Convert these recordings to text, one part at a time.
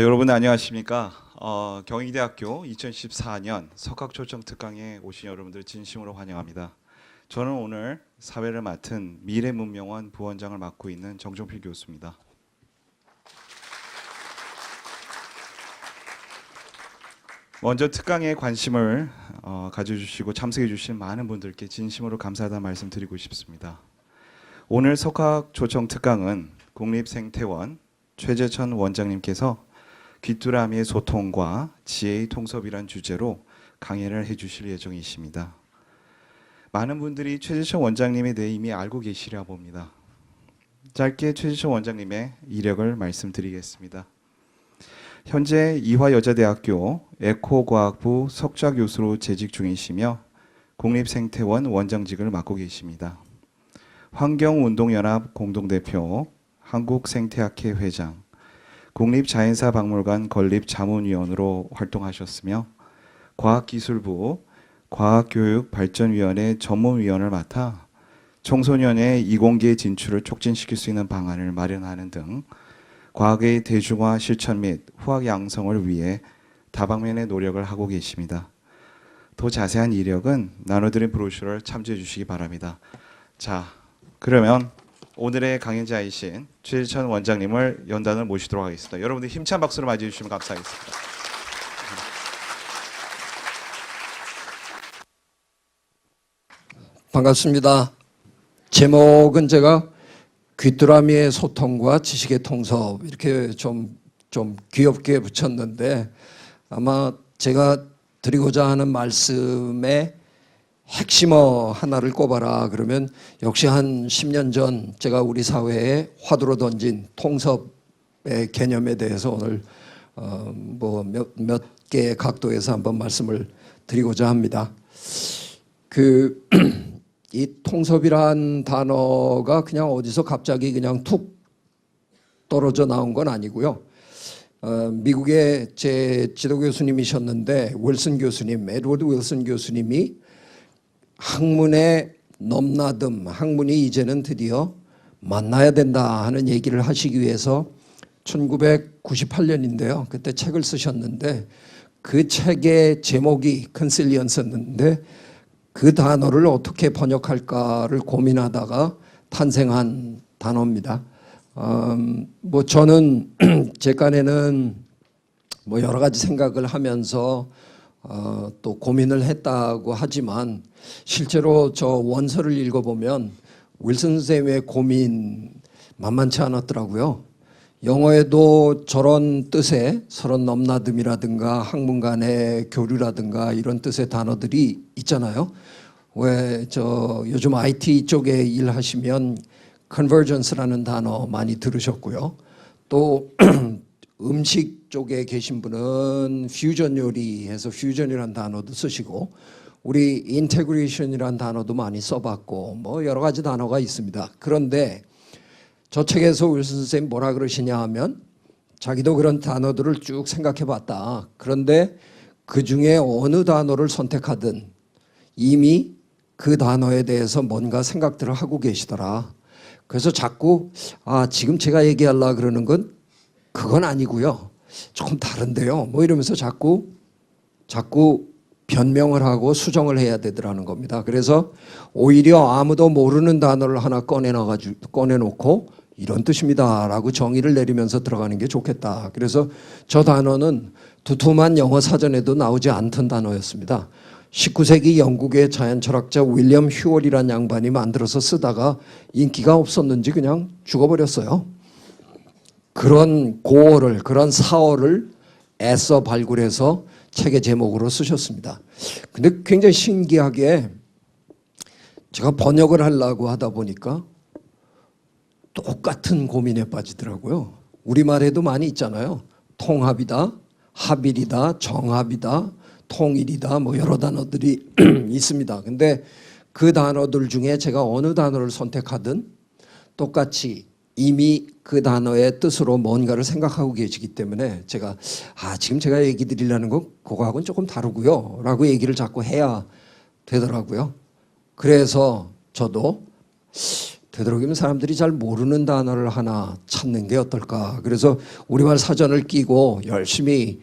여러분 안녕하십니까? 경희대학교 2014년 석학초청특강에 오신 여러분들 진심으로 환영합니다. 저는 오늘 사회를 맡은 미래문명원 부원장을 맡고 있는 정종필 교수입니다. 먼저 특강에 관심을 가져주시고 참석해 주신 많은 분들께 진심으로 감사하다는 말씀 드리고 싶습니다. 오늘 석학초청특강은 국립생태원 최재천 원장님께서 귀뚜라미의 소통과 지혜의 통섭이란 주제로 강연을 해주실 예정이십니다. 많은 분들이 최재천 원장님에 대해 이미 알고 계시리라 봅니다. 짧게 최재천 원장님의 이력을 말씀드리겠습니다. 현재 이화여자대학교 에코과학부 석좌 교수로 재직 중이시며 국립생태원 원장직을 맡고 계십니다. 환경운동연합 공동대표, 한국생태학회 회장, 국립자연사박물관 건립자문위원으로 활동하셨으며 과학기술부 과학교육발전위원회 전문위원을 맡아 청소년의 이공계 진출을 촉진시킬 수 있는 방안을 마련하는 등 과학의 대중화 실천 및 후학 양성을 위해 다방면의 노력을 하고 계십니다. 더 자세한 이력은 나눠드린 브로셔를 참조해 주시기 바랍니다. 자, 그러면 오늘의 강연자이신 최재천 원장님을 연단을 모시도록 하겠습니다. 여러분들 힘찬 박수로 맞이해 주시면 감사하겠습니다. 반갑습니다. 제목은 제가 귀뚜라미의 소통과 지식의 통섭 이렇게 좀 귀엽게 붙였는데 아마 제가 드리고자 하는 말씀의 핵심어 하나를 꼽아라 그러면 역시 한 10년 전 제가 우리 사회에 화두로 던진 통섭의 개념에 대해서 오늘 몇 개의 각도에서 한번 말씀을 드리고자 합니다. 이 통섭이란 단어가 그냥 어디서 갑자기 그냥 툭 떨어져 나온 건 아니고요. 미국의 제 지도 교수님이셨는데 윌슨 교수님, 에드워드 윌슨 교수님이 학문의 넘나듦, 학문이 이제는 드디어 만나야 된다 하는 얘기를 하시기 위해서 1998년인데요. 그때 책을 쓰셨는데 그 책의 제목이 컨실리언스였는데 그 단어를 어떻게 번역할까를 고민하다가 탄생한 단어입니다. 저는 제 깐에는 여러 가지 생각을 하면서 또 고민을 했다고 하지만 실제로 저 원서를 읽어보면 윌슨 선생님의 고민 만만치 않았더라고요. 영어에도 저런 뜻의 서론 넘나듦이라든가 학문 간의 교류라든가 이런 뜻의 단어들이 있잖아요. 왜 요즘 IT 쪽에 일하시면 convergence라는 단어 많이 들으셨고요. 또 음식 쪽에 계신 분은 퓨전 요리해서 퓨전이라는 단어도 쓰시고 우리 인테그레이션이라는 단어도 많이 써봤고 여러 가지 단어가 있습니다. 그런데 저 책에서 윌슨 선생님 뭐라 그러시냐 하면 자기도 그런 단어들을 쭉 생각해 봤다. 그런데 그 중에 어느 단어를 선택하든 이미 그 단어에 대해서 뭔가 생각들을 하고 계시더라. 그래서 자꾸 지금 제가 얘기하려고 그러는 건 그건 아니고요. 조금 다른데요. 이러면서 자꾸 변명을 하고 수정을 해야 되더라는 겁니다. 그래서 오히려 아무도 모르는 단어를 하나 꺼내놓고 이런 뜻입니다 라고 정의를 내리면서 들어가는 게 좋겠다. 그래서 저 단어는 두툼한 영어 사전에도 나오지 않던 단어였습니다. 19세기 영국의 자연철학자 윌리엄 휴얼이라는 양반이 만들어서 쓰다가 인기가 없었는지 그냥 죽어버렸어요. 그런 고어를, 그런 사어를 애써 발굴해서 책의 제목으로 쓰셨습니다. 근데 굉장히 신기하게 제가 번역을 하려고 하다 보니까 똑같은 고민에 빠지더라고요. 우리말에도 많이 있잖아요. 통합이다, 합일이다, 정합이다, 통일이다 여러 단어들이 있습니다. 근데 그 단어들 중에 제가 어느 단어를 선택하든 똑같이 이미 그 단어의 뜻으로 뭔가를 생각하고 계시기 때문에 제가 지금 제가 얘기 드리려는 건 그거하고는 조금 다르고요 라고 얘기를 자꾸 해야 되더라고요. 그래서 저도 되도록이면 사람들이 잘 모르는 단어를 하나 찾는 게 어떨까. 그래서 우리말 사전을 끼고 열심히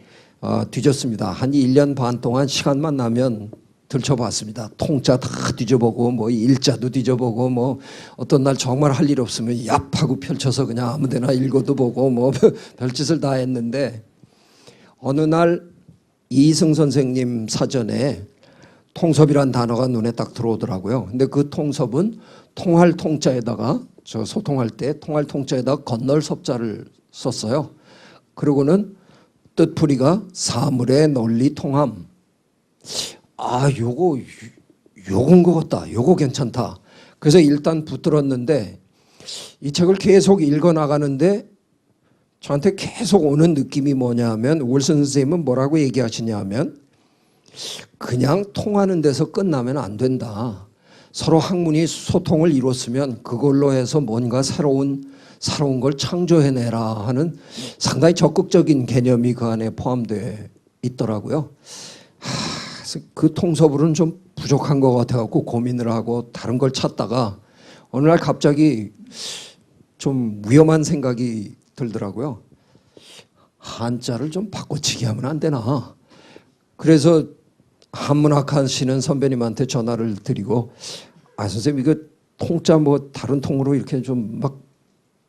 뒤졌습니다. 한 1년 반 동안 시간만 나면 들춰봤습니다. 통자 다 뒤져보고 뭐 일자도 뒤져보고 뭐 어떤 날 정말 할 일 없으면 얍하고 펼쳐서 그냥 아무데나 읽어도 보고 뭐 별짓을 다 했는데 어느 날 이승 선생님 사전에 통섭이란 단어가 눈에 딱 들어오더라고요. 근데 그 통섭은 통할 통자에다가 저 소통할 때 통할 통자에다가 건널 섭자를 썼어요. 그리고는 뜻풀이가 사물의 논리 통함. 요건 것 같다. 요거 괜찮다. 그래서 일단 붙들었는데 이 책을 계속 읽어 나가는데 저한테 계속 오는 느낌이 뭐냐면 윌슨 선생님은 뭐라고 얘기하시냐면 그냥 통하는 데서 끝나면 안 된다. 서로 학문이 소통을 이뤘으면 그걸로 해서 뭔가 새로운 걸 창조해내라 하는 상당히 적극적인 개념이 그 안에 포함되어 있더라고요. 그래서 그 통섭으로는 좀 부족한 것 같아갖고 고민을 하고 다른 걸 찾다가 어느 날 갑자기 좀 위험한 생각이 들더라고요. 한자를 좀 바꿔치기 하면 안 되나. 그래서 한문학 하시는 선배님한테 전화를 드리고 선생님 이거 통자 뭐 다른 통으로 이렇게 좀 막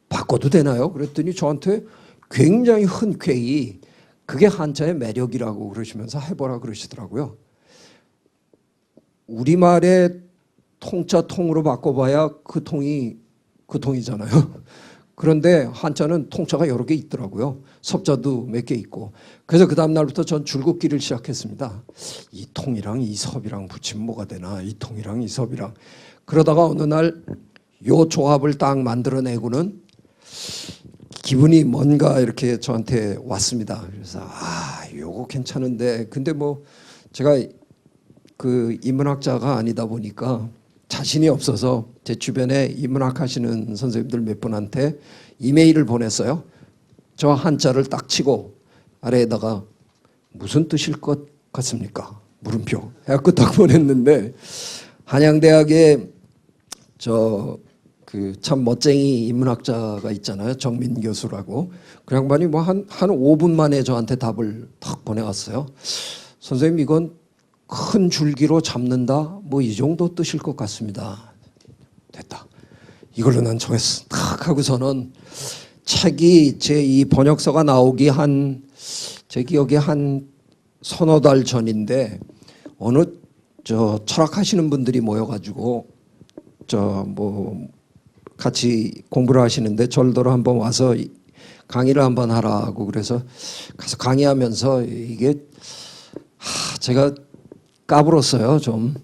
바꿔도 되나요? 그랬더니 저한테 굉장히 흔쾌히 그게 한자의 매력이라고 그러시면서 해보라 그러시더라고요. 우리말의 통자 통으로 바꿔봐야 그 통이잖아요. 그런데 한자는 통자가 여러 개 있더라고요. 섭자도 몇 개 있고. 그래서 그 다음 날부터 전 줄긋기를 시작했습니다. 이 통이랑 이 섭이랑 붙이면 뭐가 되나. 이 통이랑 이 섭이랑. 그러다가 어느 날 요 조합을 딱 만들어내고는 기분이 뭔가 이렇게 저한테 왔습니다. 그래서 요거 괜찮은데 근데 뭐 제가 그 인문학자가 아니다 보니까 자신이 없어서 제 주변에 인문학 하시는 선생님들 몇 분한테 이메일을 보냈어요. 저 한자를 딱 치고 아래에다가 무슨 뜻일 것 같습니까? 물음표 해갖고 딱 보냈는데 한양대학에 그 참 멋쟁이 인문학자가 있잖아요. 정민 교수라고. 그 양반이 뭐 한 5분 만에 저한테 답을 탁 보내왔어요. 선생님 이건 큰 줄기로 잡는다. 뭐 이 정도 뜻일 것 같습니다. 됐다. 이걸로 난 정했어. 탁 하고서는 책이 제 이 번역서가 나오기 제 기억에 한 서너 달 전인데 어느 철학하시는 분들이 모여가지고 뭐 같이 공부를 하시는데 절더러 한번 와서 강의를 한번 하라고 그래서 가서 강의하면서 이게 제가 까불었어요. 좀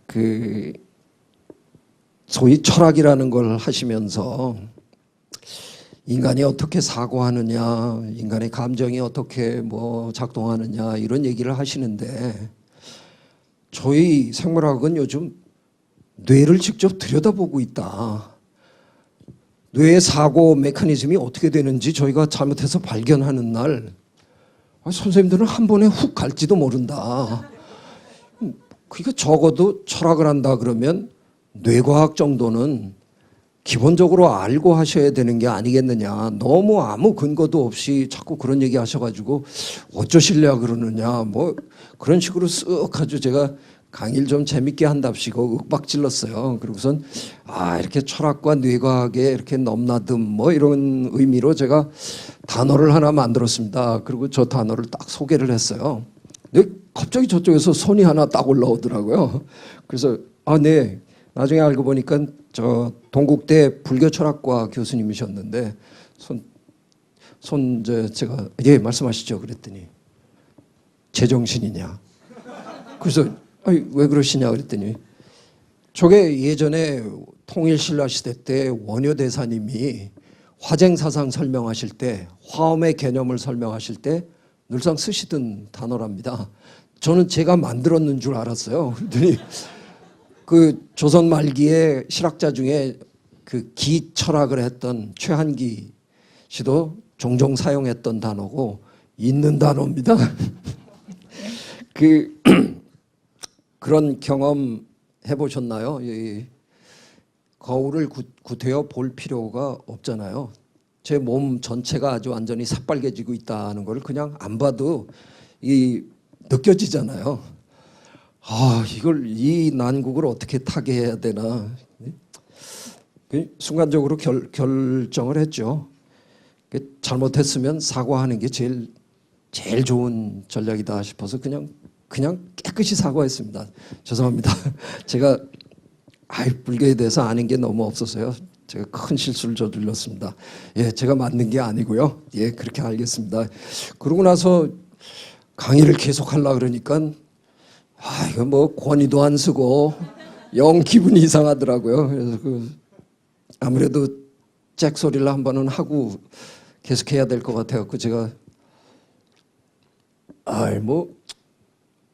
그 소위 철학이라는 걸 하시면서 인간이 어떻게 사고하느냐, 인간의 감정이 어떻게 뭐 작동하느냐 이런 얘기를 하시는데 저희 생물학은 요즘 뇌를 직접 들여다보고 있다. 뇌의 사고 메커니즘이 어떻게 되는지 저희가 잘못해서 발견하는 날 선생님들은 한 번에 훅 갈지도 모른다. 그러니까 적어도 철학을 한다 그러면 뇌과학 정도는 기본적으로 알고 하셔야 되는 게 아니겠느냐. 너무 아무 근거도 없이 자꾸 그런 얘기 하셔가지고 어쩌실래야 그러느냐. 뭐 그런 식으로 쓱 아주 제가 강의를 좀 재밌게 한답시고 윽박질렀어요. 그리고선 이렇게 철학과 뇌과학에 이렇게 넘나듦 뭐 이런 의미로 제가 단어를 하나 만들었습니다. 그리고 저 단어를 딱 소개를 했어요. 근데 갑자기 저쪽에서 손이 하나 딱 올라오더라고요. 그래서 네. 나중에 알고 보니까 동국대 불교철학과 교수님이셨는데 제가 말씀하시죠 그랬더니 제정신이냐. 그래서 왜 그러시냐 그랬더니 저게 예전에 통일신라 시대 때 원효대사님이 화쟁사상 설명하실 때 화엄의 개념을 설명하실 때 늘상 쓰시던 단어랍니다. 저는 제가 만들었는 줄 알았어요. 그랬더니 그 조선 말기에 실학자 중에 그 기철학을 했던 최한기 씨도 종종 사용했던 단어고 있는 단어입니다. 그런 경험 해보셨나요? 거울을 구태여 볼 필요가 없잖아요. 제 몸 전체가 아주 완전히 새빨개지고 있다는 걸 그냥 안 봐도 이 느껴지잖아요. 아, 이걸 이 난국을 어떻게 타개해야 되나. 순간적으로 결정을 했죠. 잘못했으면 사과하는 게 제일 좋은 전략이다 싶어서 그냥 깨끗이 사과했습니다. 죄송합니다. 제가 불교에 대해서 아는 게 너무 없어서요. 제가 큰 실수를 저질렀습니다. 예, 제가 만든 게 아니고요. 예, 그렇게 알겠습니다. 그러고 나서 강의를 계속 하려고 그러니까 이거 뭐 권위도 안 쓰고 영 기분이 이상하더라고요. 그래서 아무래도 잭 소리를 한 번은 하고 계속해야 될 것 같아요. 제가 뭐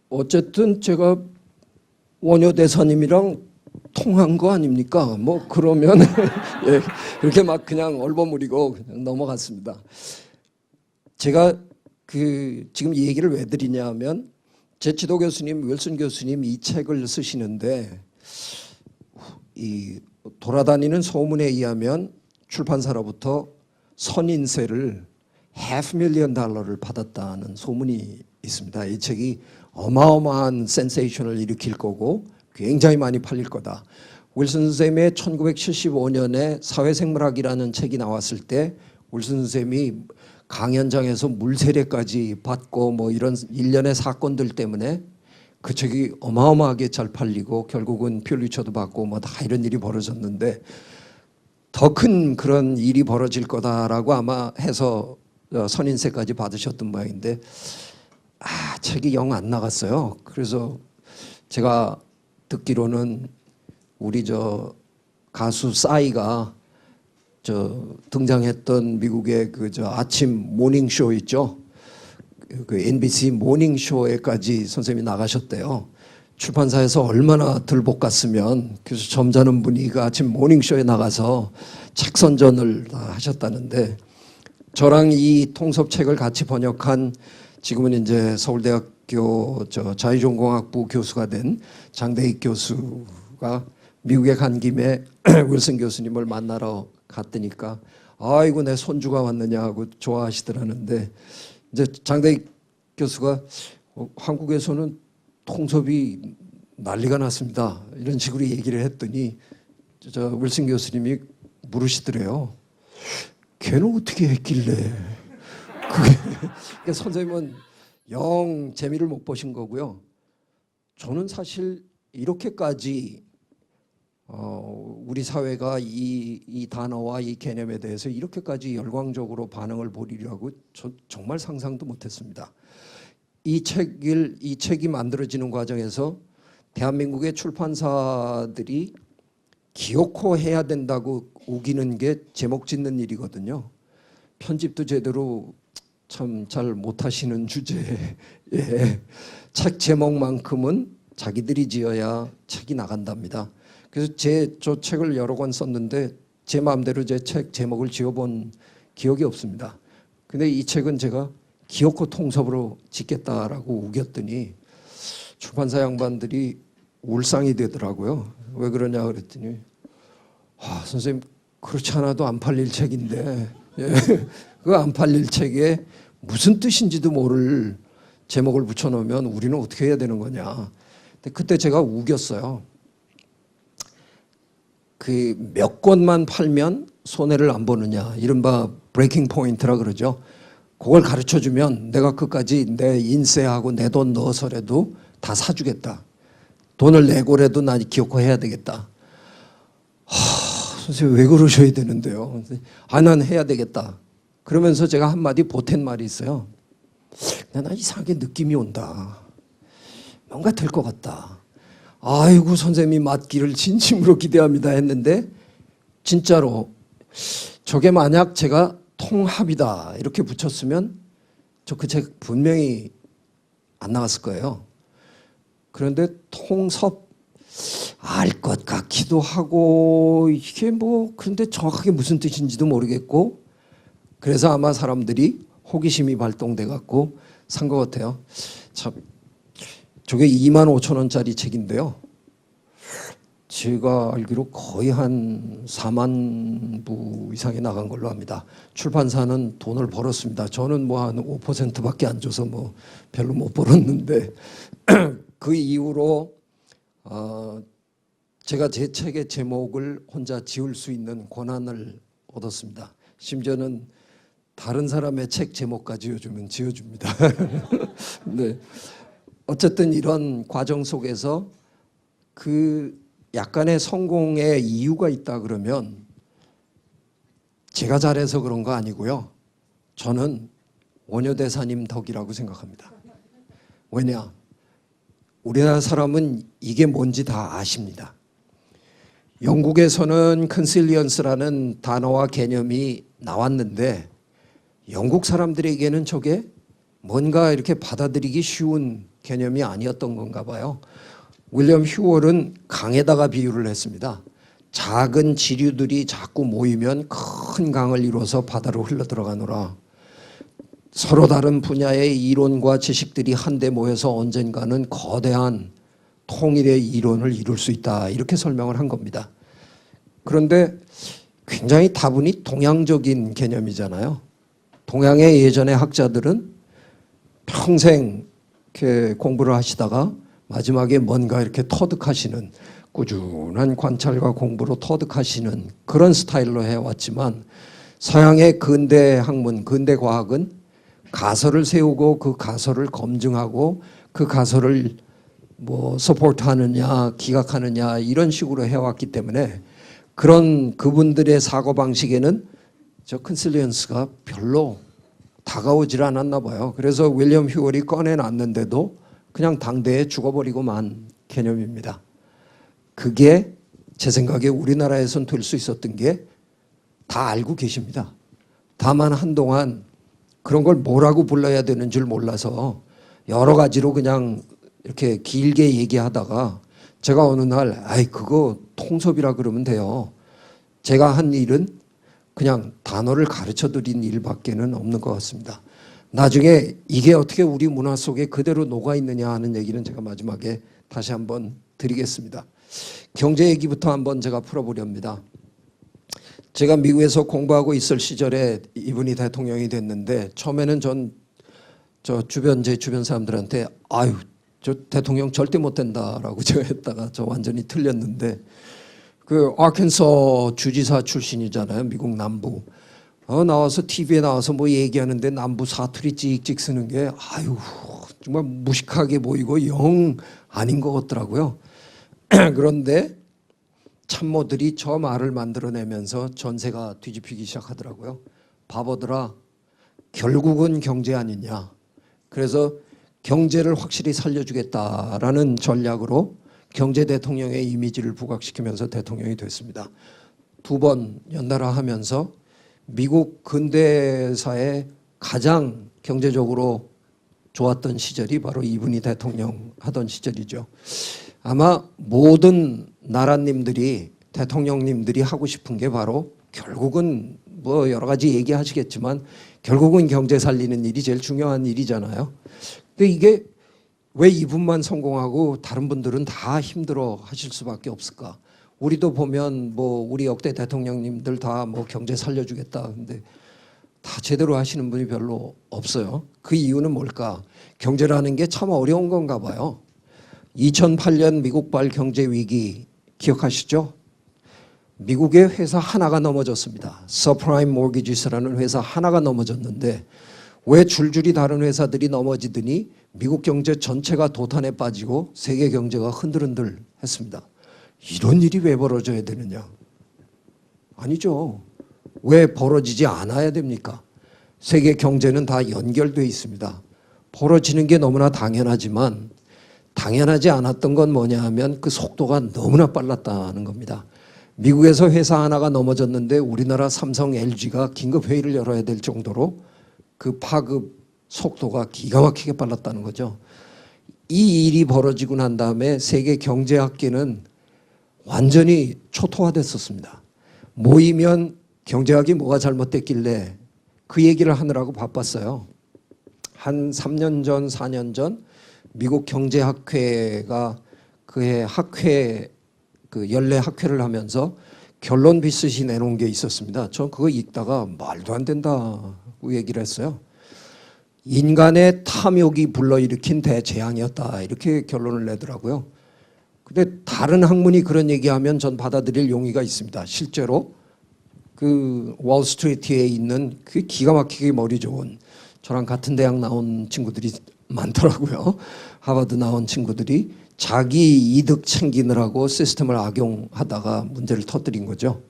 어쨌든 제가 원효 대사님이랑 통한 거 아닙니까? 뭐 그러면 예, 그렇게 막 그냥 얼버무리고 그냥 넘어갔습니다. 제가 지금 이 얘기를 왜 드리냐면 제 지도 교수님 윌슨 교수님 이 책을 쓰시는데 이 돌아다니는 소문에 의하면 출판사로부터 선인세를 $500,000를 받았다는 소문이 있습니다. 이 책이 어마어마한 센세이션을 일으킬 거고 굉장히 많이 팔릴 거다. 윌슨 선생님의 1975년에 사회생물학이라는 책이 나왔을 때 윌슨 선생님이 강연장에서 물세례까지 받고 뭐 이런 일련의 사건들 때문에 그 책이 어마어마하게 잘 팔리고 결국은 퓰리처도 받고 뭐 다 이런 일이 벌어졌는데 더 큰 그런 일이 벌어질 거다라고 아마 해서 선인세까지 받으셨던 모양인데 책이 영 안 나갔어요. 그래서 제가 듣기로는 우리 가수 싸이가 등장했던 미국의 아침 모닝쇼 있죠. 그 NBC 모닝쇼에까지 선생님이 나가셨대요. 출판사에서 얼마나 들볶았으면 그래서 점잖은 분이 그 아침 모닝쇼에 나가서 책 선전을 다 하셨다는데 저랑 이 통섭책을 같이 번역한 지금은 이제 서울대학교 자유전공학부 교수가 된 장대익 교수가 미국에 간 김에 윌슨 교수님을 만나러 갔더니까 아이고 내 손주가 왔느냐 하고 좋아하시더라는데 이제 장대익 교수가 한국에서는 통섭이 난리가 났습니다. 이런 식으로 얘기를 했더니 윌슨 교수님이 물으시더래요. 걔는 어떻게 했길래? 그러니까 선생님은 영 재미를 못 보신 거고요. 저는 사실 이렇게까지 우리 사회가 이 단어와 이 개념에 대해서 이렇게까지 열광적으로 반응을 보이리라고 정말 상상도 못했습니다. 이 책이 만들어지는 과정에서 대한민국의 출판사들이 기어코 해야 된다고 우기는 게 제목 짓는 일이거든요. 편집도 제대로 참 잘 못하시는 주제에 책 제목만큼은 자기들이 지어야 책이 나간답니다. 그래서 저 책을 여러 권 썼는데 제 마음대로 제 책 제목을 지어본 기억이 없습니다. 근데 이 책은 제가 기어코 통섭으로 짓겠다라고 우겼더니 출판사 양반들이 울상이 되더라고요. 왜 그러냐 그랬더니 선생님 그렇지 않아도 안 팔릴 책인데 그 안 팔릴 책에 무슨 뜻인지도 모를 제목을 붙여놓으면 우리는 어떻게 해야 되는 거냐. 근데 그때 제가 우겼어요. 몇 권만 팔면 손해를 안 보느냐. 이른바 브레이킹 포인트라 그러죠. 그걸 가르쳐주면 내가 끝까지 내 인세하고 내 돈 넣어서라도 다 사주겠다. 돈을 내고라도 나 기어코 해야 되겠다. 선생님 왜 그러셔야 되는데요. 난 해야 되겠다. 그러면서 제가 한마디 보탠 말이 있어요. 나 이상하게 느낌이 온다. 뭔가 될 것 같다. 아이고 선생님이 맞기를 진심으로 기대합니다 했는데 진짜로 저게 만약 제가 통합이다 이렇게 붙였으면 저 그 책 분명히 안 나갔을 거예요. 그런데 통섭 알 것 같기도 하고 이게 뭐 그런데 정확하게 무슨 뜻인지도 모르겠고 그래서 아마 사람들이 호기심이 발동돼 갖고 산 것 같아요. 참 저게 25,000원짜리 책인데요. 제가 알기로 거의 한 4만 부 이상이 나간 걸로 합니다. 출판사는 돈을 벌었습니다. 저는 뭐 한 5%밖에 안 줘서 뭐 별로 못 벌었는데 그 이후로 제가 제 책의 제목을 혼자 지을 수 있는 권한을 얻었습니다. 심지어는 다른 사람의 책 제목까지 요즘은 지어줍니다. 네. 어쨌든 이런 과정 속에서 그 약간의 성공의 이유가 있다 그러면 제가 잘해서 그런 거 아니고요. 저는 원효대사님 덕이라고 생각합니다. 왜냐? 우리나라 사람은 이게 뭔지 다 아십니다. 영국에서는 컨실리언스라는 단어와 개념이 나왔는데 영국 사람들에게는 저게 뭔가 이렇게 받아들이기 쉬운 개념이 아니었던 건가 봐요. 윌리엄 휴월은 강에다가 비유를 했습니다. 작은 지류들이 자꾸 모이면 큰 강을 이뤄서 바다로 흘러들어가노라. 서로 다른 분야의 이론과 지식들이 한데 모여서 언젠가는 거대한 통일의 이론을 이룰 수 있다. 이렇게 설명을 한 겁니다. 그런데 굉장히 다분히 동양적인 개념이잖아요. 동양의 예전의 학자들은 평생 이렇게 공부를 하시다가 마지막에 뭔가 이렇게 터득하시는 꾸준한 관찰과 공부로 터득하시는 그런 스타일로 해왔지만 서양의 근대 학문, 근대 과학은 가설을 세우고 그 가설을 검증하고 그 가설을 뭐 서포트하느냐 기각하느냐 이런 식으로 해왔기 때문에 그런 그분들의 사고방식에는 저 컨실리언스가 별로 다가오질 않았나 봐요. 그래서 윌리엄 휴월이 꺼내놨는데도 그냥 당대에 죽어버리고 만 개념입니다. 그게 제 생각에 우리나라에선 될 수 있었던 게 다 알고 계십니다. 다만 한동안 그런 걸 뭐라고 불러야 되는 줄 몰라서 여러 가지로 그냥 이렇게 길게 얘기하다가 제가 어느 날 아이 그거 통섭이라 그러면 돼요. 제가 한 일은 그냥 단어를 가르쳐 드린 일밖에는 없는 것 같습니다. 나중에 이게 어떻게 우리 문화 속에 그대로 녹아 있느냐 하는 얘기는 제가 마지막에 다시 한번 드리겠습니다. 경제 얘기부터 한번 제가 풀어보렵니다. 제가 미국에서 공부하고 있을 시절에 이분이 대통령이 됐는데 처음에는 제 주변 사람들한테 아유 저 대통령 절대 못 된다라고 제가 했다가 저 완전히 틀렸는데 그 아켄서 주지사 출신이잖아요. 미국 남부. 나와서 TV에 나와서 뭐 얘기하는데 남부 사투리 찍찍 쓰는 게 아유 정말 무식하게 보이고 영 아닌 것 같더라고요. 그런데 참모들이 저 말을 만들어내면서 전세가 뒤집히기 시작하더라고요. 바보들아 결국은 경제 아니냐. 그래서 경제를 확실히 살려주겠다라는 전략으로 경제 대통령의 이미지를 부각시키면서 대통령이 됐습니다. 2번 연달아 하면서 미국 근대사의 가장 경제적으로 좋았던 시절이 바로 이분이 대통령 하던 시절이죠. 아마 모든 나라님들이 대통령님들이 하고 싶은 게 바로 결국은 뭐 여러 가지 얘기하시겠지만 결국은 경제 살리는 일이 제일 중요한 일이잖아요. 근데 이게 왜 이분만 성공하고 다른 분들은 다 힘들어 하실 수밖에 없을까? 우리도 보면 뭐 우리 역대 대통령님들 다 뭐 경제 살려주겠다. 근데 다 제대로 하시는 분이 별로 없어요. 그 이유는 뭘까? 경제라는 게 참 어려운 건가 봐요. 2008년 미국발 경제 위기 기억하시죠? 미국의 회사 하나가 넘어졌습니다. 서프라임 모기지스라는 회사 하나가 넘어졌는데 왜 줄줄이 다른 회사들이 넘어지더니 미국 경제 전체가 도탄에 빠지고 세계 경제가 흔들흔들 했습니다. 이런 일이 왜 벌어져야 되느냐? 아니죠. 왜 벌어지지 않아야 됩니까? 세계 경제는 다 연결되어 있습니다. 벌어지는 게 너무나 당연하지만 당연하지 않았던 건 뭐냐 하면 그 속도가 너무나 빨랐다는 겁니다. 미국에서 회사 하나가 넘어졌는데 우리나라 삼성, LG가 긴급 회의를 열어야 될 정도로 그 파급 속도가 기가 막히게 빨랐다는 거죠. 이 일이 벌어지고 난 다음에 세계 경제학계는 완전히 초토화됐었습니다. 모이면 경제학이 뭐가 잘못됐길래 그 얘기를 하느라고 바빴어요. 한 3년 전, 4년 전 미국 경제학회가 그해 학회 그 연례 학회를 하면서 결론 비슷이 내놓은 게 있었습니다. 전 그거 읽다가 말도 안 된다고 얘기를 했어요. 인간의 탐욕이 불러일으킨 대재앙이었다 이렇게 결론을 내더라고요. 근데 다른 학문이 그런 얘기하면 전 받아들일 용의가 있습니다. 실제로 그 월스트리트에 있는 그 기가 막히게 머리 좋은 저랑 같은 대학 나온 친구들이 많더라고요. 하버드 나온 친구들이 자기 이득 챙기느라고 시스템을 악용하다가 문제를 터뜨린 거죠.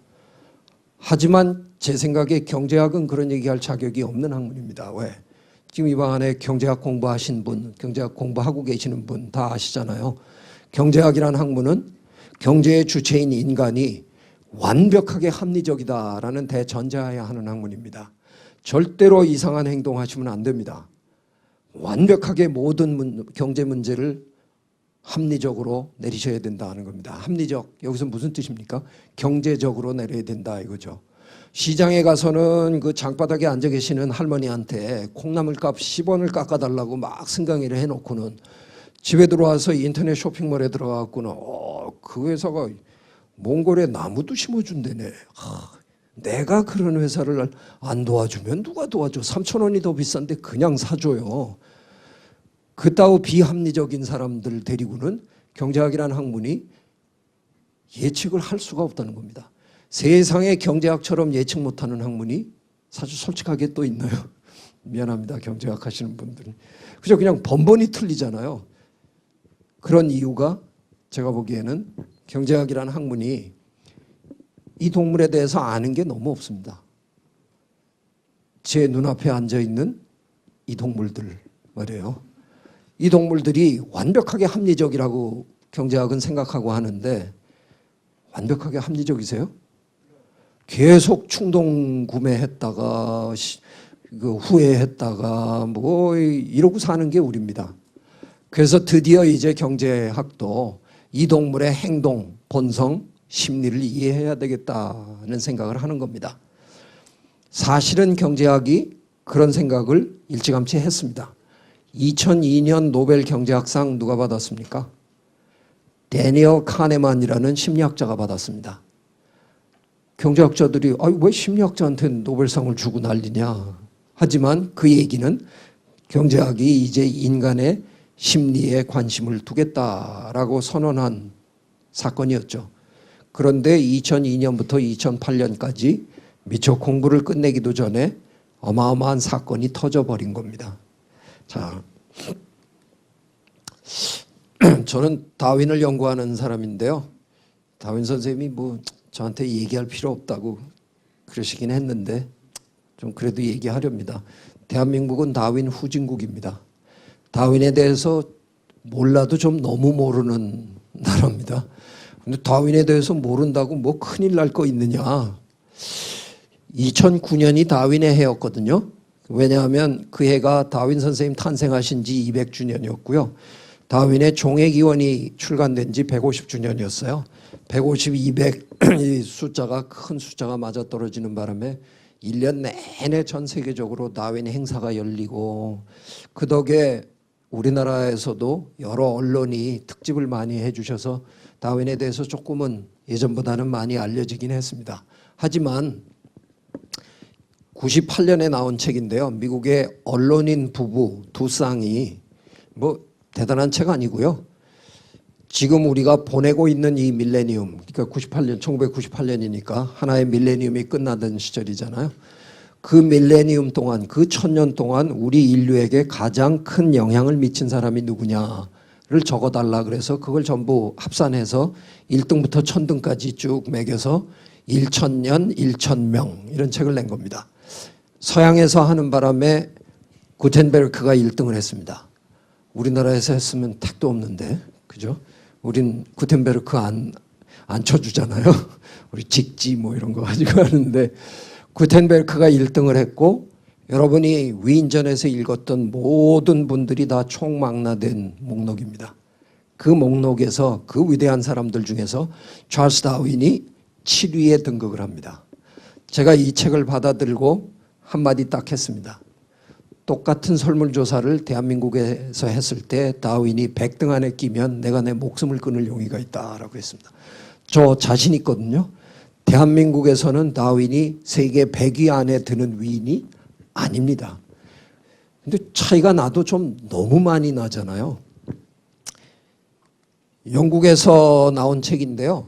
하지만 제 생각에 경제학은 그런 얘기할 자격이 없는 학문입니다. 왜? 지금 이방 안에 경제학 공부하신 분, 경제학 공부하고 계시는 분 다 아시잖아요. 경제학이라는 학문은 경제의 주체인 인간이 완벽하게 합리적이다라는 대전제하에 하는 학문입니다. 절대로 이상한 행동하시면 안 됩니다. 완벽하게 모든 경제 문제를 합리적으로 내리셔야 된다는 겁니다. 합리적, 여기서 무슨 뜻입니까? 경제적으로 내려야 된다 이거죠. 시장에 가서는 그 장바닥에 앉아 계시는 할머니한테 콩나물값 10원을 깎아달라고 막 승강의를 해놓고는 집에 들어와서 인터넷 쇼핑몰에 들어가고는 그 회사가 몽골에 나무도 심어준다네. 내가 그런 회사를 안 도와주면 누가 도와줘? 3,000원이 더 비싼데 그냥 사줘요. 그따위 비합리적인 사람들 데리고는 경제학이라는 학문이 예측을 할 수가 없다는 겁니다. 세상에 경제학처럼 예측 못하는 학문이 사실 솔직하게 또 있나요? 미안합니다. 경제학 하시는 분들은. 그죠? 그냥 번번이 틀리잖아요. 그런 이유가 제가 보기에는 경제학이라는 학문이 이 동물에 대해서 아는 게 너무 없습니다. 제 눈앞에 앉아있는 이 동물들 말이에요. 이 동물들이 완벽하게 합리적이라고 경제학은 생각하고 하는데 완벽하게 합리적이세요? 계속 충동 구매했다가 후회했다가 뭐 이러고 사는 게 우리입니다. 그래서 드디어 이제 경제학도 이 동물의 행동, 본성, 심리를 이해해야 되겠다는 생각을 하는 겁니다. 사실은 경제학이 그런 생각을 일찌감치 했습니다. 2002년 노벨 경제학상 누가 받았습니까? 데니얼 카네만이라는 심리학자가 받았습니다. 경제학자들이 왜 심리학자한테 노벨상을 주고 난리냐. 하지만 그 얘기는 경제학이 이제 인간의 심리에 관심을 두겠다라고 선언한 사건이었죠. 그런데 2002년부터 2008년까지 미처 공부를 끝내기도 전에 어마어마한 사건이 터져버린 겁니다. 자, 저는 다윈을 연구하는 사람인데요. 다윈 선생님이 뭐 저한테 얘기할 필요 없다고 그러시긴 했는데 좀 그래도 얘기하렵니다. 대한민국은 다윈 후진국입니다. 다윈에 대해서 몰라도 좀 너무 모르는 나라입니다. 근데 다윈에 대해서 모른다고 뭐 큰일 날 거 있느냐. 2009년이 다윈의 해였거든요. 왜냐하면 그 해가 다윈 선생님 탄생하신 지 200주년이었고요. 다윈의 종회기원이 출간된 지 150주년이었어요. 150, 200 이 숫자가 큰 숫자가 맞아떨어지는 바람에 1년 내내 전 세계적으로 다윈 행사가 열리고 그 덕에 우리나라에서도 여러 언론이 특집을 많이 해주셔서 다윈에 대해서 조금은 예전보다는 많이 알려지긴 했습니다. 하지만 98년에 나온 책인데요. 미국의 언론인 부부 두 쌍이 뭐 대단한 책 아니고요. 지금 우리가 보내고 있는 이 밀레니엄, 그러니까 1998년이니까 하나의 밀레니엄이 끝나던 시절이잖아요. 그 밀레니엄 동안, 그 1000년 동안 우리 인류에게 가장 큰 영향을 미친 사람이 누구냐를 적어달라 그래서 그걸 전부 합산해서 1등부터 1000등까지 쭉 매겨서 1000년 1000명 이런 책을 낸 겁니다. 서양에서 하는 바람에 구텐베르크가 1등을 했습니다. 우리나라에서 했으면 택도 없는데, 그죠? 우린 구텐베르크 안 쳐주잖아요. 우리 직지 뭐 이런 거 가지고 하는데 구텐베르크가 1등을 했고 여러분이 위인전에서 읽었던 모든 분들이 다 총망라된 목록입니다. 그 목록에서 그 위대한 사람들 중에서 찰스 다윈이 7위에 등극을 합니다. 제가 이 책을 받아들고 한마디 딱 했습니다. 똑같은 설문조사를 대한민국에서 했을 때 다윈이 100등 안에 끼면 내가 내 목숨을 끊을 용의가 있다라고 했습니다. 저 자신 있거든요. 대한민국에서는 다윈이 세계 100위 안에 드는 위인이 아닙니다. 근데 차이가 나도 좀 너무 많이 나잖아요. 영국에서 나온 책인데요.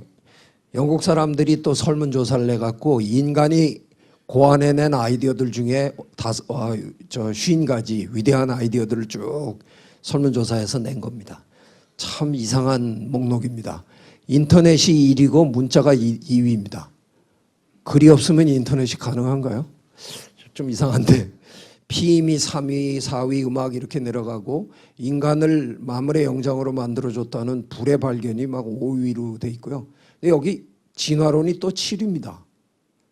영국 사람들이 또 설문조사를 해갖고 인간이 고안해낸 아이디어들 중에 50가지 위대한 아이디어들을 쭉 설문조사해서 낸 겁니다. 참 이상한 목록입니다. 인터넷이 1위고 문자가 2위입니다. 글이 없으면 인터넷이 가능한가요? 좀 이상한데 피임이 3위, 4위 음악 이렇게 내려가고 인간을 마물의 영장으로 만들어줬다는 불의 발견이 막 5위로 돼 있고요. 근데 여기 진화론이 또 7위입니다.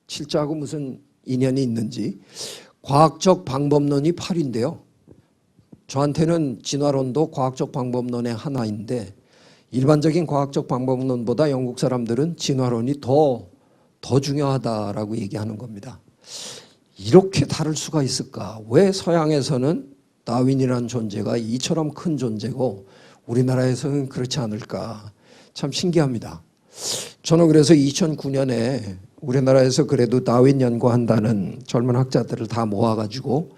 7자하고 무슨 인연이 있는지. 과학적 방법론이 8위인데요. 저한테는 진화론도 과학적 방법론의 하나인데 일반적인 과학적 방법론보다 영국 사람들은 진화론이 더 중요하다라고 얘기하는 겁니다. 이렇게 다를 수가 있을까? 왜 서양에서는 다윈이라는 존재가 이처럼 큰 존재고 우리나라에서는 그렇지 않을까? 참 신기합니다. 저는 그래서 2009년에 우리나라에서 그래도 다윈 연구한다는 젊은 학자들을 다 모아가지고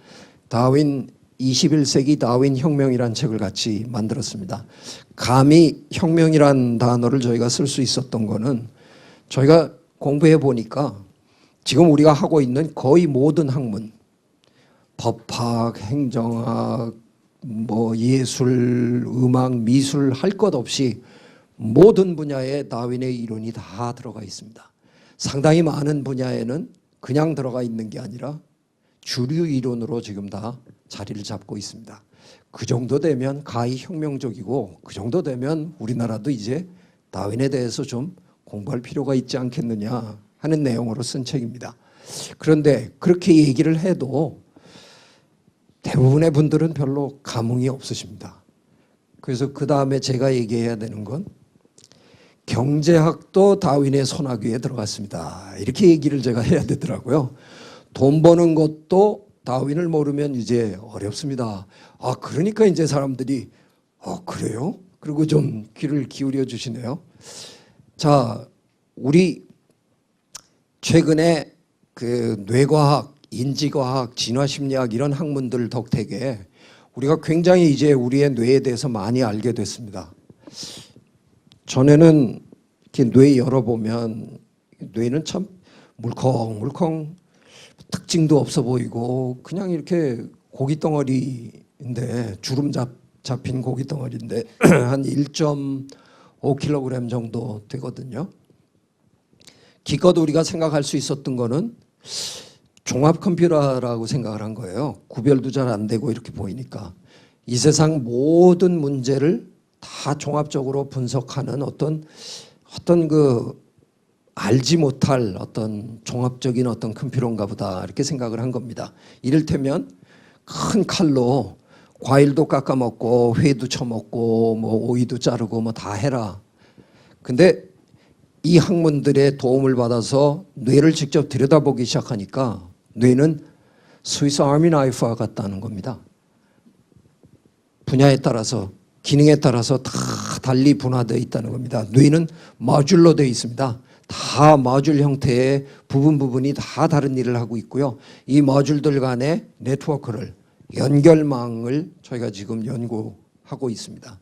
다윈 21세기 다윈 혁명이라는 책을 같이 만들었습니다. 감히 혁명이란 단어를 저희가 쓸 수 있었던 거는 저희가 공부해 보니까 지금 우리가 하고 있는 거의 모든 학문, 법학, 행정학, 뭐 예술, 음악, 미술 할 것 없이 모든 분야에 다윈의 이론이 다 들어가 있습니다. 상당히 많은 분야에는 그냥 들어가 있는 게 아니라 주류 이론으로 지금 다 자리를 잡고 있습니다. 그 정도 되면 가히 혁명적이고 그 정도 되면 우리나라도 이제 다윈에 대해서 좀 공부할 필요가 있지 않겠느냐 하는 내용으로 쓴 책입니다. 그런데 그렇게 얘기를 해도 대부분의 분들은 별로 감흥이 없으십니다. 그래서 그 다음에 제가 얘기해야 되는 건 경제학도 다윈의 손아귀에 들어갔습니다. 이렇게 얘기를 제가 해야 되더라고요. 돈 버는 것도 다윈을 모르면 이제 어렵습니다. 아, 그러니까 이제 사람들이 그래요? 그리고 좀 귀를 기울여 주시네요. 자, 우리 최근에 그 뇌과학, 인지과학, 진화심리학 이런 학문들 덕택에 우리가 굉장히 이제 우리의 뇌에 대해서 많이 알게 됐습니다. 전에는 이렇게 뇌 열어보면 뇌는 참 물컹물컹 특징도 없어 보이고 그냥 이렇게 고기 덩어리인데 주름 잡힌 고기 덩어리인데 한 1.5kg 정도 되거든요. 기껏 우리가 생각할 수 있었던 거는 종합 컴퓨터라고 생각을 한 거예요. 구별도 잘 안 되고 이렇게 보이니까. 이 세상 모든 문제를 다 종합적으로 분석하는 어떤 그 알지 못할 어떤 종합적인 어떤 컴퓨터인가 보다 이렇게 생각을 한 겁니다. 이를테면 큰 칼로 과일도 깎아 먹고 회도 쳐먹고 뭐 오이도 자르고 뭐 다 해라. 근데 이 학문들의 도움을 받아서 뇌를 직접 들여다보기 시작하니까 뇌는 스위스 아미 나이프와 같다는 겁니다. 분야에 따라서 기능에 따라서 다 달리 분화되어 있다는 겁니다. 뇌는 모듈로 되어 있습니다. 다 모듈 형태의 부분이 다 다른 일을 하고 있고요. 이 모듈들 간의 네트워크를 연결망을 저희가 지금 연구하고 있습니다.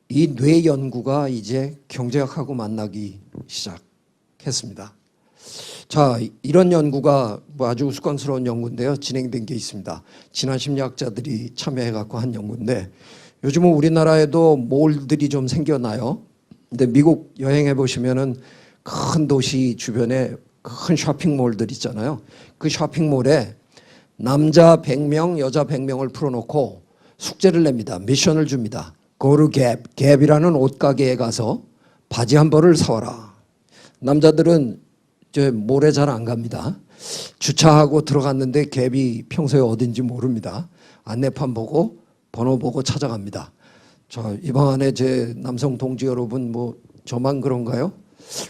이 뇌 연구가 이제 경제학하고 만나기 시작했습니다. 자, 이런 연구가 뭐 아주 우스꽝스러운 연구인데요. 진행된 게 있습니다. 진화심리학자들이 참여해갖고 한 연구인데 요즘은 우리나라에도 몰들이 좀 생겨나요. 근데 미국 여행해 보시면은 큰 도시 주변에 큰 쇼핑몰들 있잖아요. 그 쇼핑몰에 남자 100명, 여자 100명을 풀어놓고 숙제를 냅니다. 미션을 줍니다. Go to Gap, 갭이라는 옷가게에 가서 바지 한 벌을 사와라. 남자들은 저 몰에 잘 안 갑니다. 주차하고 들어갔는데 갭이 평소에 어딘지 모릅니다. 안내판 보고 번호 보고 찾아갑니다. 자, 이 방 안에 제 남성 동지 여러분 뭐 저만 그런가요?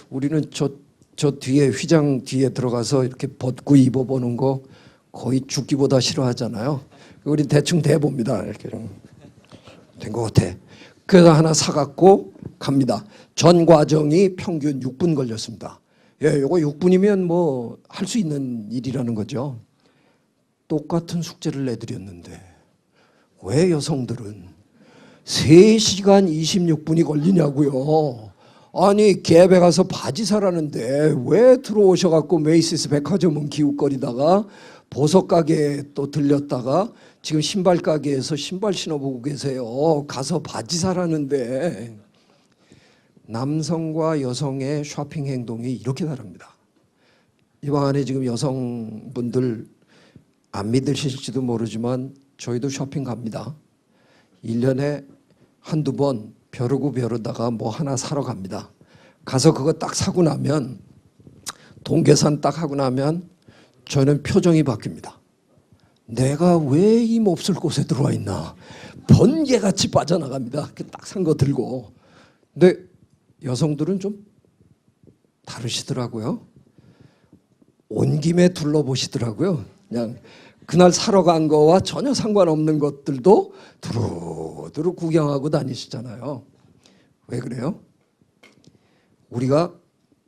우리는 저 뒤에 휘장 뒤에 들어가서 이렇게 벗고 입어보는 거 거의 죽기보다 싫어하잖아요. 우리 대충 대봅니다. 이렇게 된 것 같아. 그래서 하나 사갖고 갑니다. 전 과정이 평균 6분 걸렸습니다. 예, 요거 6분이면 뭐 할 수 있는 일이라는 거죠. 똑같은 숙제를 내드렸는데 왜 여성들은 3시간 26분이 걸리냐고요. 아니 갭에 가서 바지 사라는데 왜 들어오셔갖고 메이시스 백화점은 기웃거리다가 보석 가게에 또 들렸다가 지금 신발 가게에서 신발 신어보고 계세요. 가서 바지 사라는데. 남성과 여성의 쇼핑 행동이 이렇게 다릅니다. 이방 안에 지금 여성분들 안 믿으실지도 모르지만 저희도 쇼핑 갑니다. 1년에 한두 번 벼르고 벼르다가 뭐 하나 사러 갑니다. 가서 그거 딱 사고 나면 동계산 딱 하고 나면 저는 표정이 바뀝니다. 내가 왜 이 몹쓸 곳에 들어와 있나. 번개같이 빠져나갑니다. 딱 산 거 들고. 근데 여성들은 좀 다르시더라고요. 온 김에 둘러보시더라고요. 그냥 그날 사러 간 거와 전혀 상관없는 것들도 두루두루 구경하고 다니시잖아요. 왜 그래요? 우리가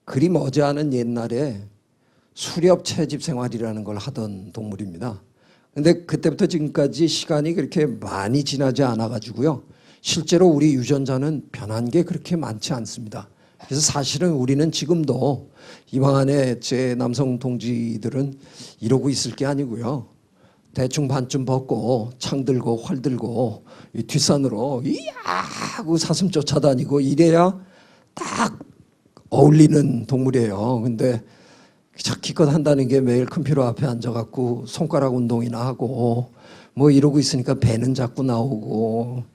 그리 머지않은 옛날에 수렵 채집 생활이라는 걸 하던 동물입니다. 근데 그때부터 지금까지 시간이 그렇게 많이 지나지 않아 가지고요. 실제로 우리 유전자는 변한 게 그렇게 많지 않습니다. 그래서 사실은 우리는 지금도 이방 안에 제 남성 동지들은 이러고 있을 게 아니고요. 대충 반쯤 벗고 창 들고 활 들고 이 뒷산으로 이야 하고 사슴 쫓아다니고 이래야 딱 어울리는 동물이에요. 근데 기껏 한다는 게 매일 컴퓨터 앞에 앉아갖고 손가락 운동이나 하고 뭐 이러고 있으니까 배는 자꾸 나오고.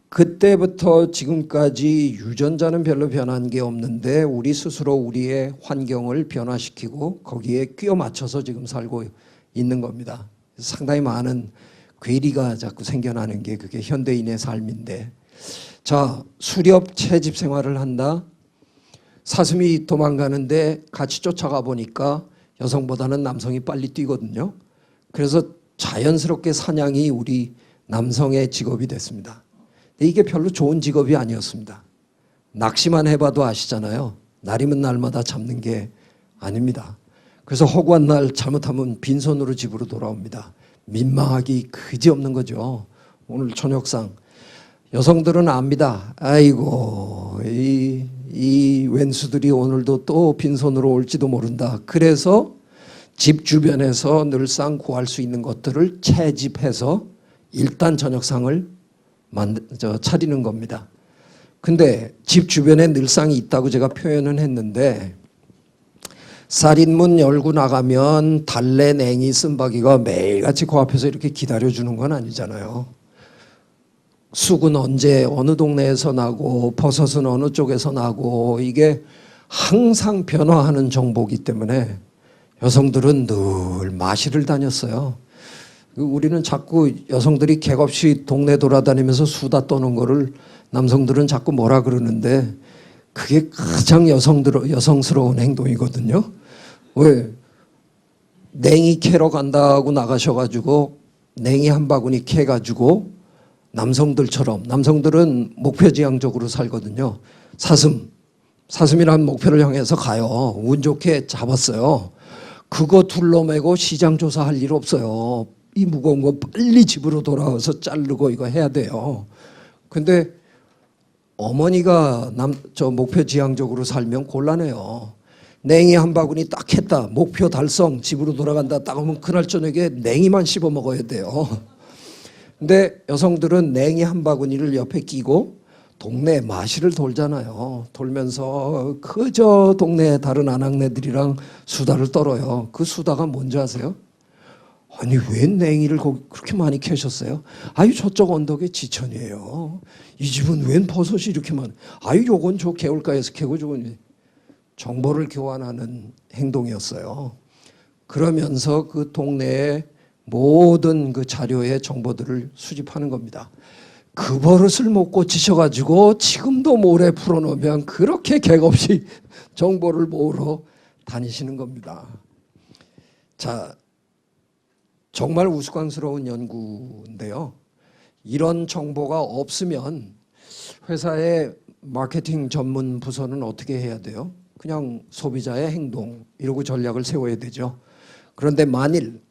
그때부터 지금까지 유전자는 별로 변한 게 없는데 우리 스스로 우리의 환경을 변화시키고 거기에 끼워 맞춰서 지금 살고 있는 겁니다. 상당히 많은 괴리가 자꾸 생겨나는 게 그게 현대인의 삶인데, 자, 수렵 채집 생활을 한다. 사슴이 도망가는데 같이 쫓아가 보니까 여성보다는 남성이 빨리 뛰거든요. 그래서 자연스럽게 사냥이 우리 남성의 직업이 됐습니다. 이게 별로 좋은 직업이 아니었습니다. 낚시만 해봐도 아시잖아요. 날이면 날마다 잡는 게 아닙니다. 그래서 허구한 날 잘못하면 빈손으로 집으로 돌아옵니다. 민망하기 그지없는 거죠. 오늘 저녁상 여성들은 압니다. 아이고 이 왼수들이 오늘도 또 빈손으로 올지도 모른다. 그래서 집 주변에서 늘상 구할 수 있는 것들을 채집해서 일단 저녁상을 차리는 겁니다. 근데 집 주변에 늘상이 있다고 제가 표현은 했는데 쌀인문 열고 나가면 달래, 냉이, 쓴바귀가 매일같이 그 앞에서 이렇게 기다려주는 건 아니잖아요. 쑥은 언제 어느 동네에서 나고 버섯은 어느 쪽에서 나고 이게 항상 변화하는 정보이기 때문에 여성들은 늘 마실을 다녔어요. 우리는 자꾸 여성들이 객없이 동네 돌아다니면서 수다 떠는 거를 남성들은 자꾸 뭐라 그러는데 그게 가장 여성스러운 행동이거든요. 왜? 냉이 캐러 간다고 나가셔가지고 냉이 한 바구니 캐가지고 남성들은 목표지향적으로 살거든요. 사슴이라는 목표를 향해서 가요. 운 좋게 잡았어요. 그거 둘러매고 시장 조사할 일 없어요. 이 무거운 거 빨리 집으로 돌아와서 자르고 이거 해야 돼요. 근데 어머니가 목표 지향적으로 살면 곤란해요. 냉이 한 바구니 딱 했다. 목표 달성, 집으로 돌아간다. 딱 하면 그날 저녁에 냉이만 씹어 먹어야 돼요. 근데 여성들은 냉이 한 바구니를 옆에 끼고 동네 마실을 돌잖아요. 돌면서 그저 동네 다른 아낙네들이랑 수다를 떨어요. 그 수다가 뭔지 아세요? 아니 왜 냉이를 거기 그렇게 많이 캐셨어요? 아유 저쪽 언덕에 지천이에요. 이 집은 웬 버섯이 이렇게 많아. 아유 요건 저 개울가에서 캐고 저건. 정보를 교환하는 행동이었어요. 그러면서 그 동네의 모든 그 자료의 정보들을 수집하는 겁니다. 그 버릇을 못 고치셔가지고 지금도 모래 풀어놓으면 그렇게 객없이 정보를 모으러 다니시는 겁니다. 자, 정말 우스꽝스러운 연구인데요. 이런 정보가 없으면 회사에 마케팅 전문 부서는 어떻게 해야 돼요? 그냥 소비자의 행동 이러고 전략을 세워야 되죠. 그런데 만일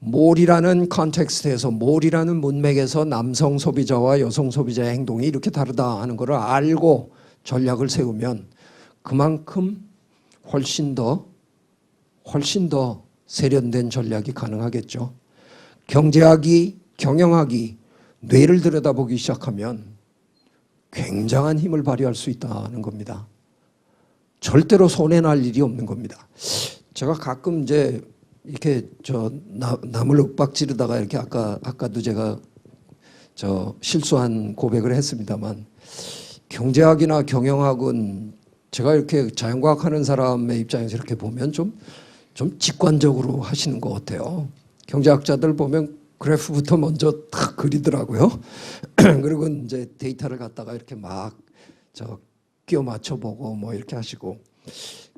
몰이라는 컨텍스트에서 몰이라는 문맥에서 남성 소비자와 여성 소비자의 행동이 이렇게 다르다 하는 것을 알고 전략을 세우면 그만큼 훨씬 더 세련된 전략이 가능하겠죠. 경제학이 경영학이 뇌를 들여다보기 시작하면 굉장한 힘을 발휘할 수 있다는 겁니다. 절대로 손해날 일이 없는 겁니다. 제가 가끔 이제 이렇게 남을 윽박지르다가 이렇게 아까도 제가 실수한 고백을 했습니다만 경제학이나 경영학은 제가 이렇게 자연과학 하는 사람의 입장에서 이렇게 보면 좀 직관적으로 하시는 것 같아요. 경제학자들 보면 그래프부터 먼저 딱 그리더라고요. 그리고 이제 데이터를 갖다가 이렇게 막 끼워 맞춰 보고 뭐 이렇게 하시고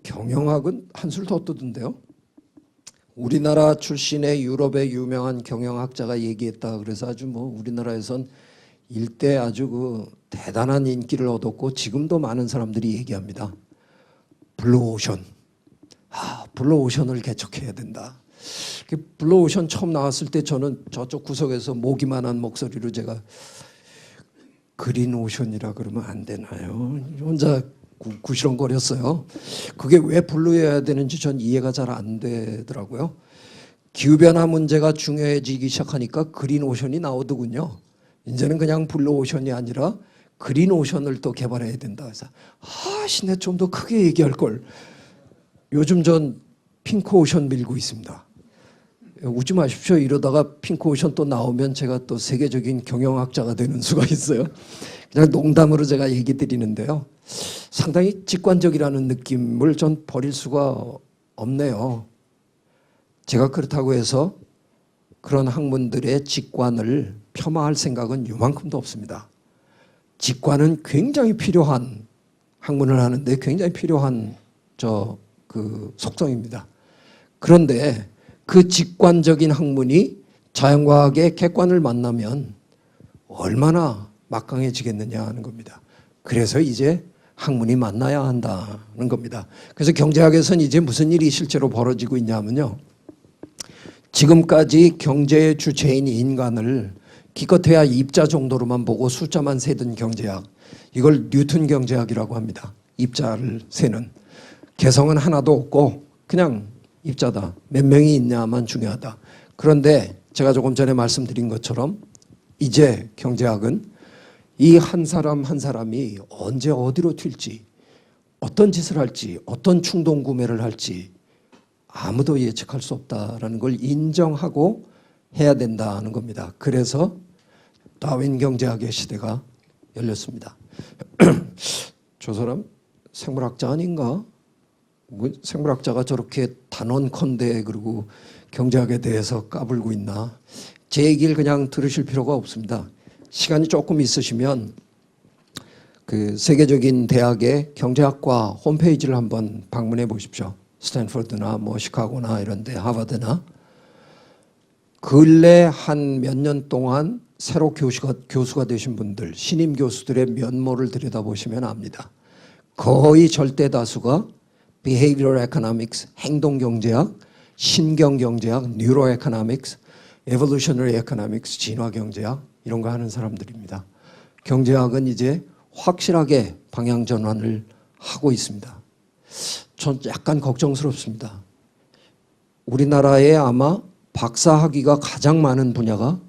경영학은 한술 더 뜨던데요. 우리나라 출신의 유럽의 유명한 경영학자가 얘기했다. 그래서 아주 뭐 우리나라에선 일대 아주 그 대단한 인기를 얻었고 지금도 많은 사람들이 얘기합니다. 블루오션. 블루오션을 개척해야 된다. 블루오션 처음 나왔을 때 저는 저쪽 구석에서 모기만한 목소리로 제가 그린오션이라 그러면 안 되나요? 혼자 구시렁거렸어요. 그게 왜 블루여야 되는지 전 이해가 잘 안 되더라고요. 기후변화 문제가 중요해지기 시작하니까 그린오션이 나오더군요. 이제는 그냥 블루오션이 아니라 그린오션을 또 개발해야 된다. 그래서 신내 좀 더 크게 얘기할 걸. 요즘 전 핑크오션 밀고 있습니다. 웃지 마십시오. 이러다가 핑크오션 또 나오면 제가 또 세계적인 경영학자가 되는 수가 있어요. 그냥 농담으로 제가 얘기 드리는데요. 상당히 직관적이라는 느낌을 전 버릴 수가 없네요. 제가 그렇다고 해서 그런 학문들의 직관을 폄하할 생각은 요만큼도 없습니다. 직관은 굉장히 필요한 학문을 하는데 굉장히 필요한 속성입니다. 그런데 그 직관적인 학문이 자연과학의 객관을 만나면 얼마나 막강해지겠느냐 하는 겁니다. 그래서 이제 학문이 만나야 한다는 겁니다. 그래서 경제학에서는 이제 무슨 일이 실제로 벌어지고 있냐면요. 지금까지 경제의 주체인 인간을 기껏해야 입자 정도로만 보고 숫자만 세던 경제학, 이걸 뉴턴 경제학이라고 합니다. 입자를 세는. 개성은 하나도 없고 그냥 입자다. 몇 명이 있냐만 중요하다. 그런데 제가 조금 전에 말씀드린 것처럼 이제 경제학은 이 한 사람 한 사람이 언제 어디로 튈지, 어떤 짓을 할지, 어떤 충동 구매를 할지 아무도 예측할 수 없다라는 걸 인정하고 해야 된다는 겁니다. 그래서 다윈 경제학의 시대가 열렸습니다. 저 사람 생물학자 아닌가? 생물학자가 저렇게 단언컨대 그리고 경제학에 대해서 까불고 있나? 제 얘기를 그냥 들으실 필요가 없습니다. 시간이 조금 있으시면 그 세계적인 대학의 경제학과 홈페이지를 한번 방문해 보십시오. 스탠포드나 뭐 시카고나 이런 데 하버드나 근래 한 몇 년 동안 새로 교수가 되신 분들, 신임 교수들의 면모를 들여다보시면 압니다. 거의 절대 다수가 behavioral economics, 행동경제학, 신경경제학, neuroeconomics, evolutionary economics, 진화경제학 이런 거 하는 사람들입니다. 경제학은 이제 확실하게 방향 전환을 하고 있습니다. 전 약간 걱정스럽습니다. 우리나라에 아마 박사학위가 가장 많은 분야가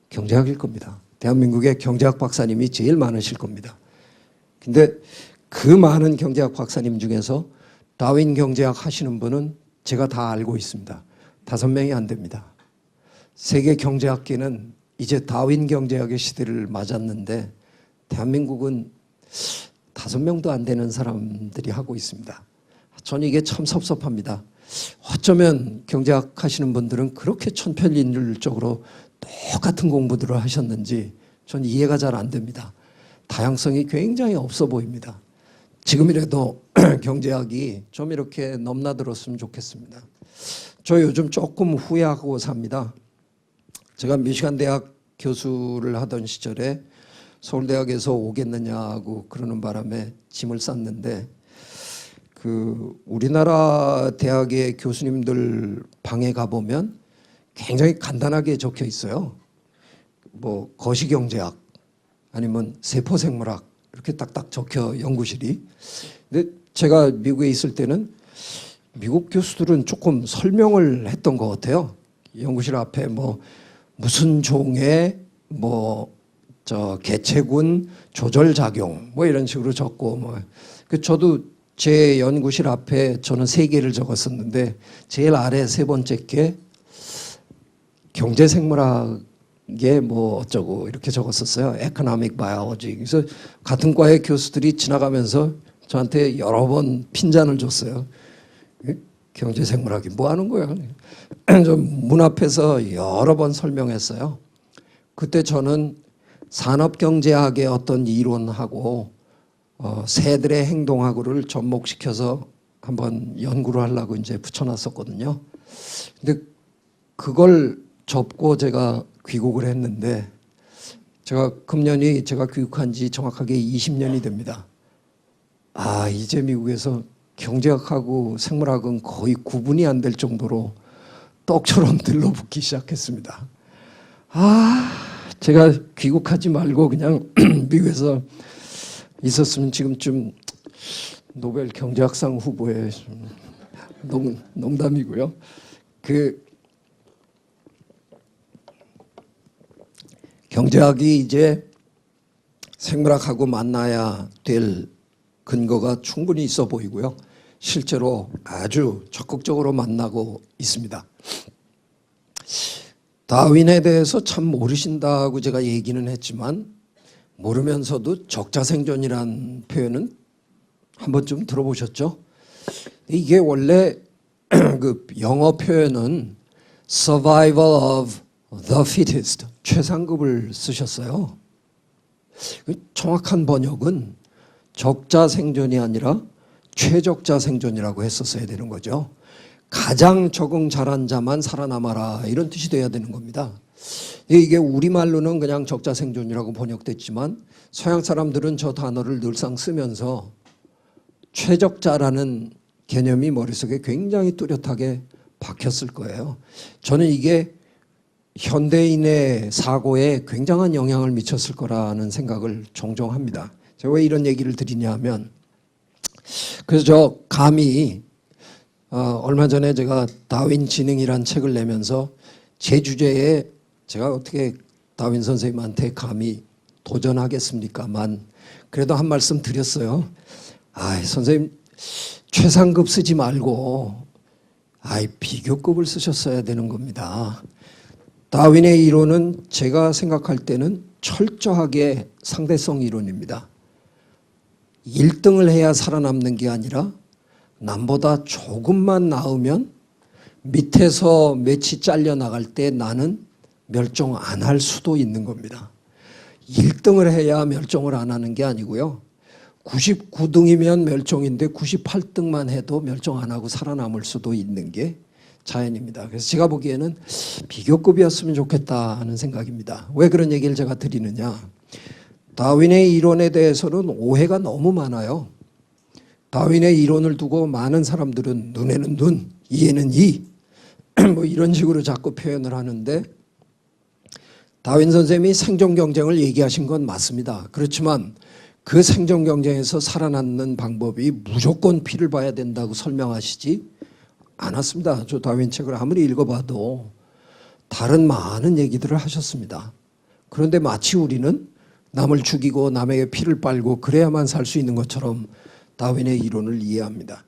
경제학일 겁니다. 대한민국의 경제학 박사님이 제일 많으실 겁니다. 근데 그 많은 경제학 박사님 중에서 다윈 경제학 하시는 분은 제가 다 알고 있습니다. 5명이 안 됩니다. 세계 경제학계는 이제 다윈 경제학의 시대를 맞았는데 대한민국은 5명도 안 되는 사람들이 하고 있습니다. 저는 이게 참 섭섭합니다. 어쩌면 경제학 하시는 분들은 그렇게 천편일률적으로 똑같은 공부들을 하셨는지 전 이해가 잘 안 됩니다. 다양성이 굉장히 없어 보입니다. 지금이라도 경제학이 좀 이렇게 넘나들었으면 좋겠습니다. 저 요즘 조금 후회하고 삽니다. 제가 미시간 대학 교수를 하던 시절에 서울대학에서 오겠느냐고 그러는 바람에 짐을 쌌는데 우리나라 대학의 교수님들 방에 가보면 굉장히 간단하게 적혀 있어요. 뭐 거시경제학 아니면 세포생물학 이렇게 딱딱 적혀 연구실이. 근데 제가 미국에 있을 때는 미국 교수들은 조금 설명을 했던 것 같아요. 연구실 앞에 뭐 무슨 종의 개체군 조절 작용 뭐 이런 식으로 적고 저도 제 연구실 앞에 저는 3개를 적었었는데 제일 아래 3번째 게 경제생물학에 뭐 어쩌고 이렇게 적었었어요. Economic Biology. 그래서 같은 과의 교수들이 지나가면서 저한테 여러 번 핀잔을 줬어요. 경제생물학이 뭐 하는 거야? 문 앞에서 여러 번 설명했어요. 그때 저는 산업경제학의 어떤 이론하고 새들의 행동하고를 접목시켜서 한번 연구를 하려고 이제 붙여놨었거든요. 근데 그걸 접고 제가 귀국을 했는데 제가 금년이 제가 귀국한 지 정확하게 20년이 됩니다. 이제 미국에서 경제학하고 생물학은 거의 구분이 안 될 정도로 떡처럼 들러붙기 시작했습니다. 제가 귀국하지 말고 그냥 미국에서 있었으면 지금쯤 노벨 경제학상 후보에 농담이고요. 경제학이 이제 생물학하고 만나야 될 근거가 충분히 있어 보이고요. 실제로 아주 적극적으로 만나고 있습니다. 다윈에 대해서 참 모르신다고 제가 얘기는 했지만 모르면서도 적자생존이란 표현은 한 번쯤 들어보셨죠? 이게 원래 그 영어 표현은 survival of the fittest, 최상급을 쓰셨어요. 정확한 번역은 적자생존이 아니라 최적자생존이라고 했었어야 되는 거죠. 가장 적응 잘한 자만 살아남아라 이런 뜻이 돼야 되는 겁니다. 이게 우리말로는 그냥 적자생존이라고 번역됐지만 서양 사람들은 저 단어를 늘상 쓰면서 최적자라는 개념이 머릿속에 굉장히 뚜렷하게 박혔을 거예요. 저는 이게 현대인의 사고에 굉장한 영향을 미쳤을 거라는 생각을 종종 합니다. 제가 왜 이런 얘기를 드리냐면 그래서 저 감히 얼마 전에 제가 다윈 지능이란 책을 내면서 제 주제에 제가 어떻게 다윈 선생님한테 감히 도전하겠습니까만 그래도 한 말씀 드렸어요. 선생님 최상급 쓰지 말고 비교급을 쓰셨어야 되는 겁니다. 다윈의 이론은 제가 생각할 때는 철저하게 상대성 이론입니다. 1등을 해야 살아남는 게 아니라 남보다 조금만 나으면 밑에서 몇이 잘려나갈 때 나는 멸종 안 할 수도 있는 겁니다. 1등을 해야 멸종을 안 하는 게 아니고요. 99등이면 멸종인데 98등만 해도 멸종 안 하고 살아남을 수도 있는 게 자연입니다. 그래서 제가 보기에는 비교급이었으면 좋겠다 하는 생각입니다. 왜 그런 얘기를 제가 드리느냐. 다윈의 이론에 대해서는 오해가 너무 많아요. 다윈의 이론을 두고 많은 사람들은 눈에는 눈, 이에는 이 뭐 이런 식으로 자꾸 표현을 하는데 다윈 선생님이 생존 경쟁을 얘기하신 건 맞습니다. 그렇지만 그 생존 경쟁에서 살아남는 방법이 무조건 피를 봐야 된다고 설명하시지 않았습니다. 저 다윈 책을 아무리 읽어봐도 다른 많은 얘기들을 하셨습니다. 그런데 마치 우리는 남을 죽이고 남에게 피를 빨고 그래야만 살 수 있는 것처럼 다윈의 이론을 이해합니다.